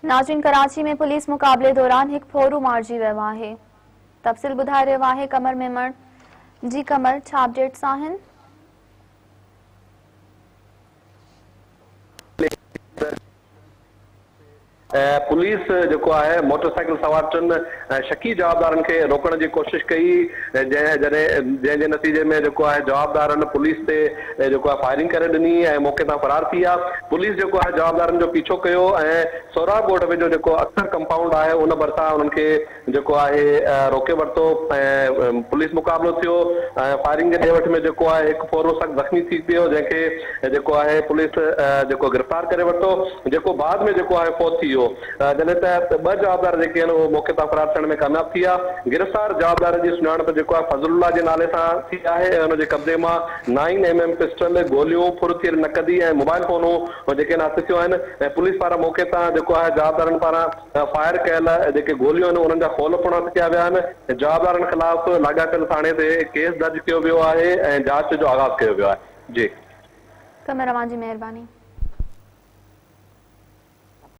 नाज़रीन, कराची में पुलिस मुकाबले दौरान एक फोरू मारिजी वियो आहे। तफ़सील ॿुधाए रहियो आहे कमर मेमण। जी कमर, छा अपडेट्स आहिनि? पुलिस जो है मोटरसाइकिल सवार टिन शकी जवाबदारन के रोकण की कोशिश कई, जैसे नतीजे में जो है जवाबदारन पुलिस से जो फायरिंग करे ॾिनी ऐं मौके तां फरार थी विया। पुलिस जो है जवाबदारन जो पीछो कयो ऐं सोराब ॻोठ में जो अक्सर कंपाउंड है उन भरिसां उन्हनि खे जो है रोके वरितो ऐं पुलिस मुक़ाबलो थियो। फायरिंग के ॾे वठ में जो है एक फोरो सख्त ज़ख़्मी थी पियो, जंहिंखे जो है पुलिस जो गिरफ़्तार करे वरितो, जो बाद में जो है फौत थी वियो। जॾहिं त ॿ जवाबदार जेके आहिनि उहो मौके तां फरार थियण में कामयाब थी विया। गिरफ़्तार जवाबदार जी सुञाणप जो है फज़लुल्लाह जे नाले सां थी आहे ऐं हुनजे कब्ज़े मां 9mm पिस्टल, गोलियूं, फुरथियल नक़दी ऐं मोबाइल फोनूं जेके हासिल थियूं आहिनि ऐं पुलिस पारां मौके तां जो है जवाबदारनि पारां फायर कयल जेके गोलियूं आहिनि उन्हनि जा खोल पुणा कया विया आहिनि। जवाबदारनि ख़िलाफ़ लाॻापियल थाणे ते केस दर्ज कयो वियो आहे ऐं जांच जो आगाज़ कयो वियो आहे। जी कमर, अवां जी महिरबानी।